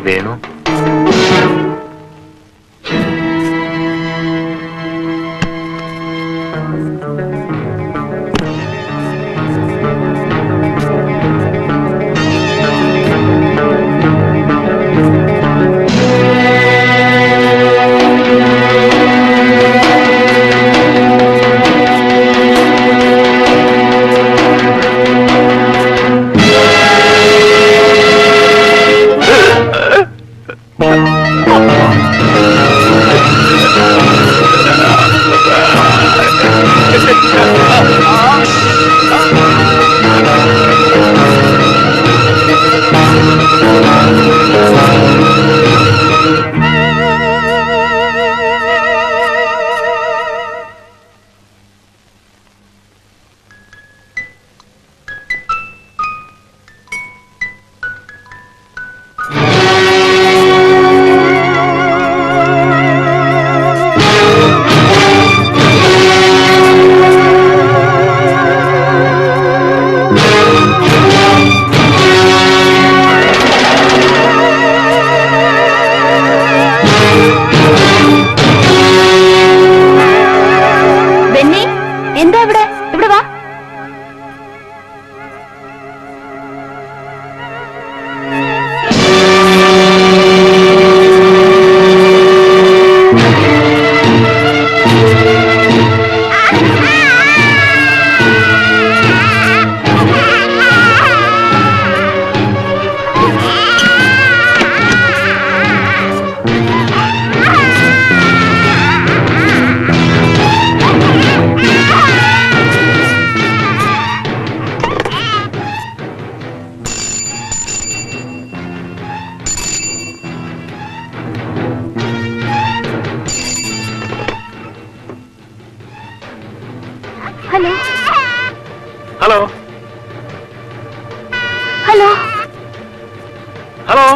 Venu hello hello hello hello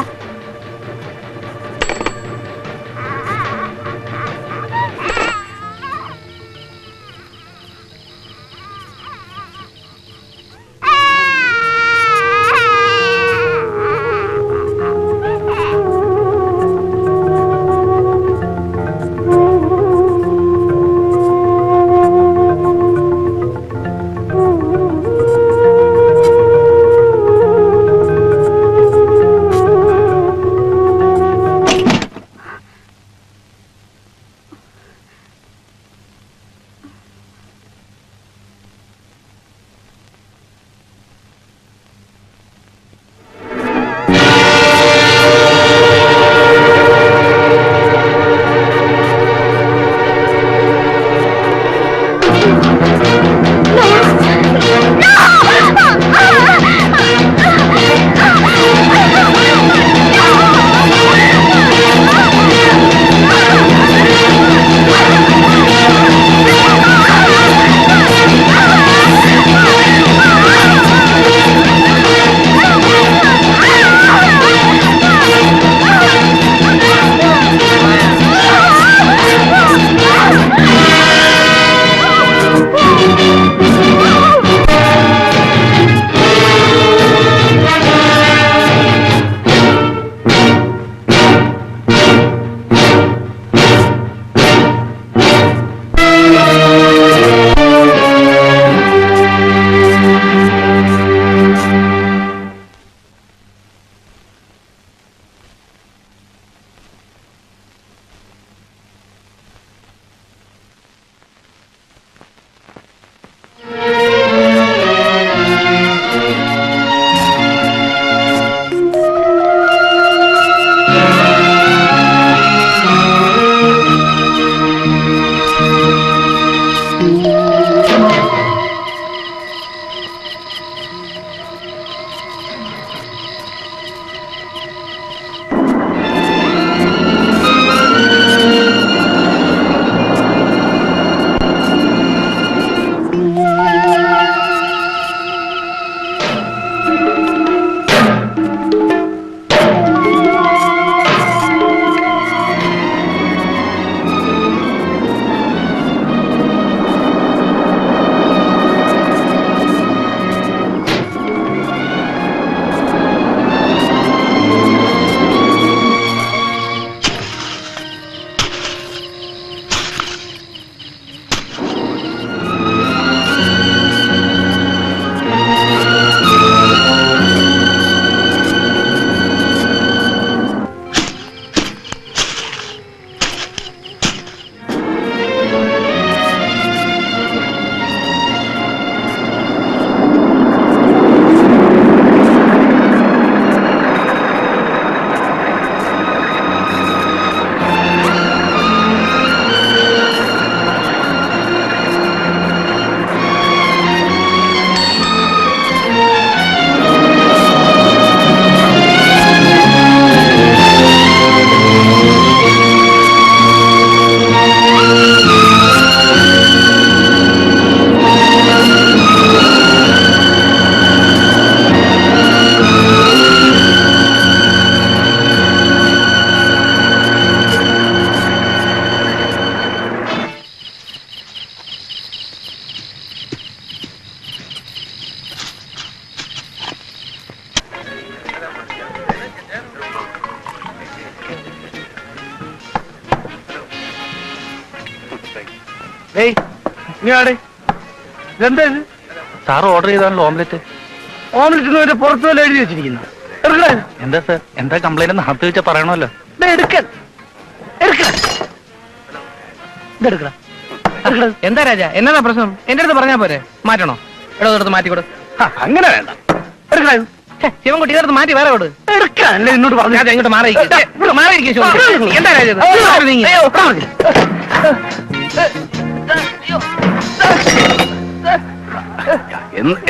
ഇതെന്താ ഇത്? Sir order ചെയ്താണല്ലോ ഓംലെറ്റ്. ഓംലെറ്റ് പുറത്തു വല്ല എഴുതി വെച്ചിരിക്കുന്നു. എന്താ സാർ, എന്താ കംപ്ലൈന്റ് നടത്തി വെച്ചാൽ പറയണമല്ലോ. എന്താ രാജ, എന്നാ പ്രശ്നം? എന്റെ അടുത്ത് പറഞ്ഞാ പോരെ? മാറ്റണോ? എടുത്ത് മാറ്റിക്കൊടു. അങ്ങനെ വേണ്ട. ശിവൻകുട്ടി ഇതെടുത്ത് മാറ്റി വേറെ കൊടു. എടുക്കാനല്ലേ എന്നോട് പറഞ്ഞു. രാജ ഇങ്ങോട്ട് മാറിയിരിക്കും. എന്താ രാജ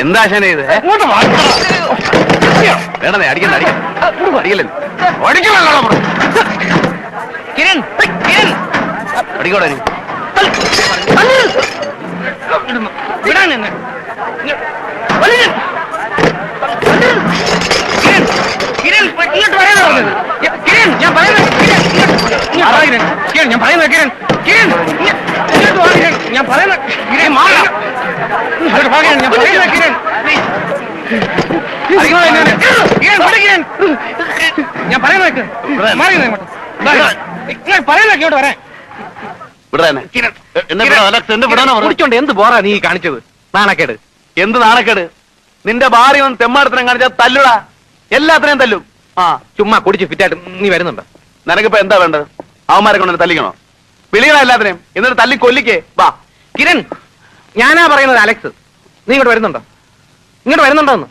എന്താ ശനെ ഇത്? വേണ്ടേ അടിക്കണ്ട, അടിക്കല്ലേ കിരൺ, കിരൺ അടിക്കോടെ. വിടാൻ എന്നെ. കിരൺ ഇങ്ങോട്ട് പറയാൻ പറഞ്ഞത്. കിരൺ ഞാൻ പറയുന്നത്. കിരൺ ഞാൻ പറയുന്നത്. കിരൺ കിരൺ ഇങ്ങോട്ട് വാ. കിരൺ ഞാൻ പറയുന്നത്. കിരൺ മാറാം. ഞാൻ പറയുന്നത്. കിരൺ ഞാൻ പറയുന്നത്. പറയുന്നത് ഇങ്ങോട്ട് വരാൻ. കുടിച്ചോണ്ട് എന്ത് ബോറാ നീ കാണിച്ചത്? നാണക്കേട്. എന്ത് നാണക്കേട്? നിന്റെ ഭാര്യ ഒന്ന് തെമ്മാടത്തിനും കാണിച്ചാൽ തല്ലുടാ, എല്ലാത്തിനെയും തല്ലും. ആ ചുമ്മാ കുടിച്ച് ഫിറ്റായിട്ട് നീ വരുന്നുണ്ടോ? നിനക്കിപ്പോ എന്താ വേണ്ടത്? അവന്മാരെ കൊണ്ട് തല്ലിക്കണോ? വിളിക്കണോ എല്ലാത്തിനെയും? എന്നിട്ട് തല്ലി കൊല്ലിക്കേ. വാ കിരൺ, ഞാനാ പറയുന്നത്. അലക്സ്, നീ ഇങ്ങോട്ട് വരുന്നുണ്ടോ? ഇങ്ങോട്ട് വരുന്നുണ്ടോ എന്ന്?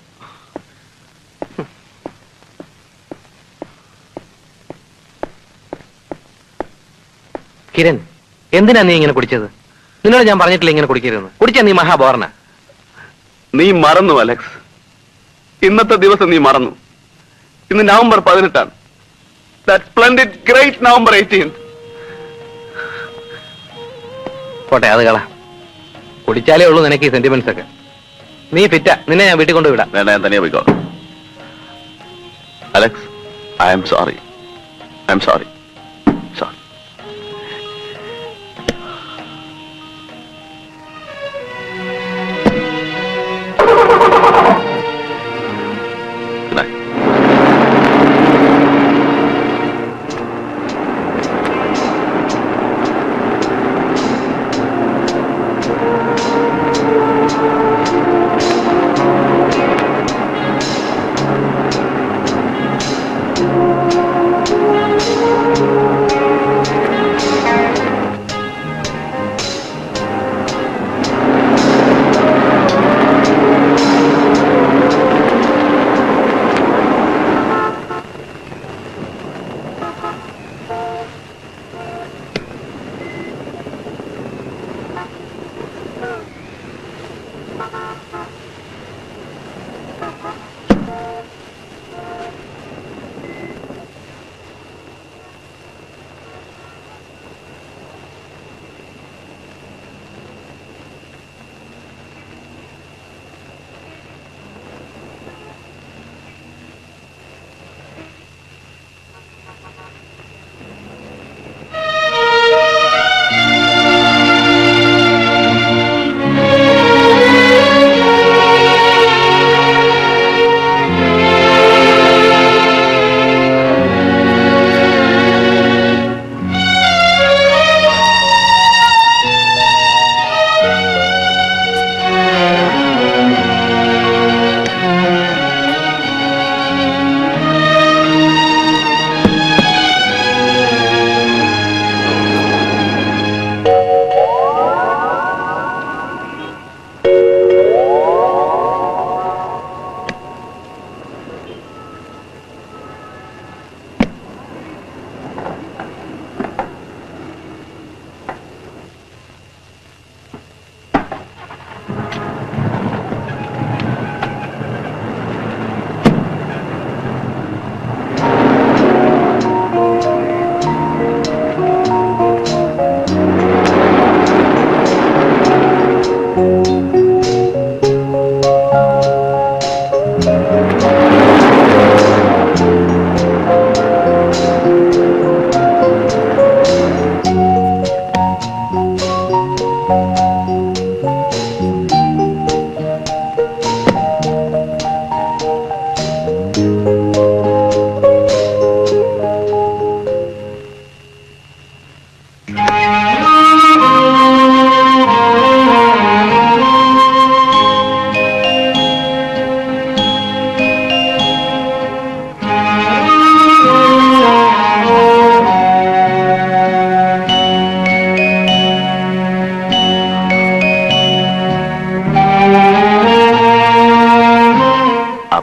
കിരൺ, എന്തിനാ നീ ഇങ്ങനെ കുടിച്ചത്? നിന്നോട് ഞാൻ പറഞ്ഞിട്ടില്ല ഇങ്ങനെ കുടിക്കരുതെന്ന്. കുടിച്ചാ നീ മഹാബോറന. നീ മറന്നു അലക്സ്. ഇന്നത്തെ ദിവസം നീ മറന്നു. ഇന്ന് November 18. That splendid great November 18th. പോട്ടെ, അത് കള. കുടിച്ചാലേ ഉള്ളൂ നിനക്ക് ഈ സെന്റിമെന്റ്സ് ഒക്കെ. നീ ഫിറ്റാ, നിന്നെ ഞാൻ വീട്ടിൽ കൊണ്ടുവിടാം. വേണ്ട, ഞാൻ തനിയെ പോയിക്കോ. Alex, I am sorry. Sorry.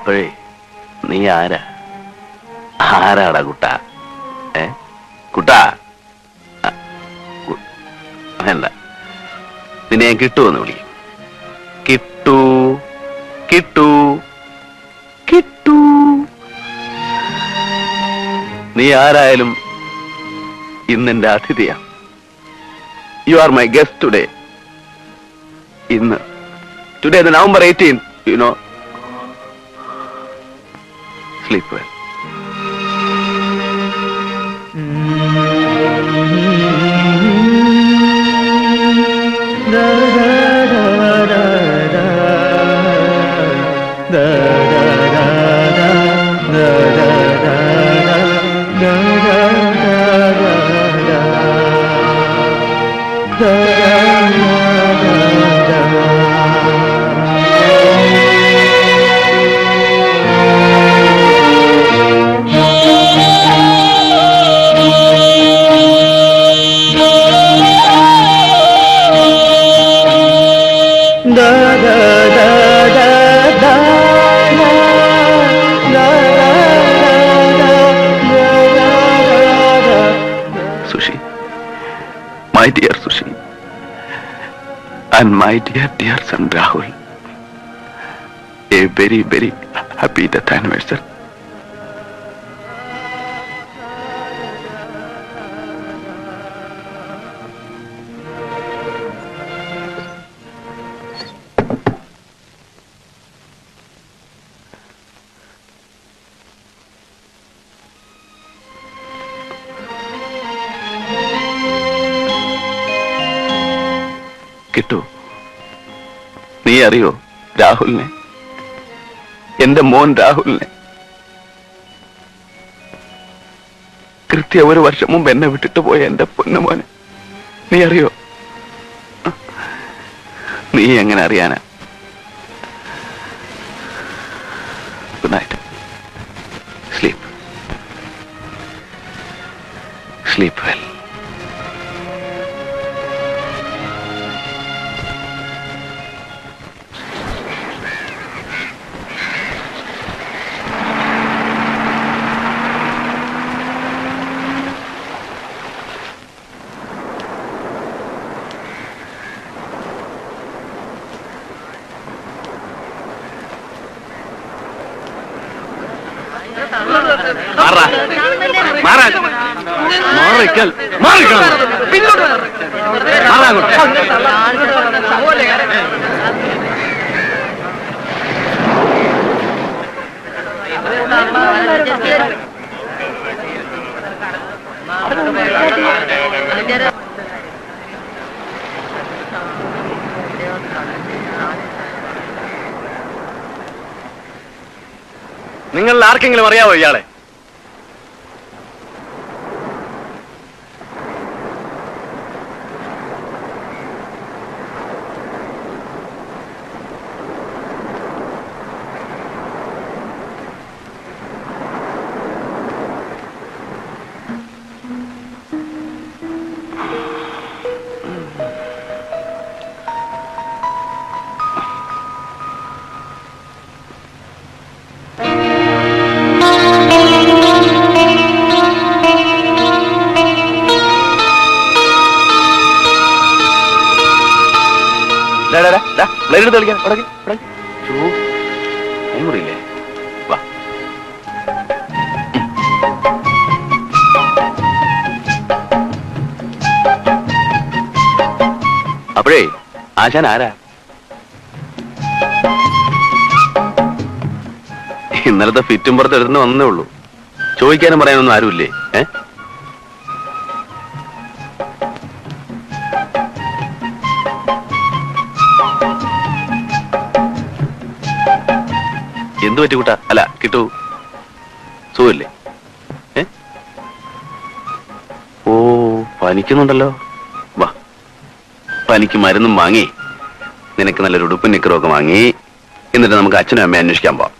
അപ്പോഴേ നീ ആരാടാ കുട്ട? കുട്ടാ അല്ല, നിന്നെ ഞാൻ കിട്ടുമെന്ന് വിളിക്കും. കിട്ടൂ കിട്ടൂ കിട്ടൂ. നീ ആരായാലും ഇന്നെന്റെ അതിഥിയാണ്. You are my guest today. ഇന്ന് today November 18th, you know. Sleep well. Sushi, my dear Sushi, and my dear son Rahul, a very, very happy death anniversary. കിട്ടു, നീ അറിയോ രാഹുലിനെ, എന്റെ മോൻ രാഹുലിനെ? കൃത്യം 1 വർഷം മുമ്പ് എന്നെ വിട്ടിട്ട് പോയ എന്റെ പൊന്നുമോനെ നീ അറിയോ? നീ എങ്ങനെ അറിയാനാ? Good night. Sleep sleep well. നിങ്ങൾ ആർക്കെങ്കിലും അറിയാവോ ഇയാളെ? എടുത്ത് കളിക്കാൻ മുറിയില്ലേ? വാ. അപ്പോഴേ ആശാൻ ആരാ? ഇന്നലത്തെ ഫിറ്റും പുറത്ത് എടുത്തുന്ന് വന്നേ ഉള്ളൂ. ചോദിക്കാനും പറയാനൊന്നും ആരുമില്ലേ? എന്തു പറ്റി കൂട്ടാ? അല്ല കിട്ടു, സുഖല്ലേ? ഓ, പനിക്കുന്നുണ്ടല്ലോ. വാ, പനിക്ക് മരുന്നും വാങ്ങി, നിനക്ക് നല്ലൊരു ഉടുപ്പും നിക്കറും ഒക്കെ വാങ്ങി, എന്നിട്ട് നമുക്ക് അച്ഛനും അമ്മയെ അന്വേഷിക്കാൻ പോവാം.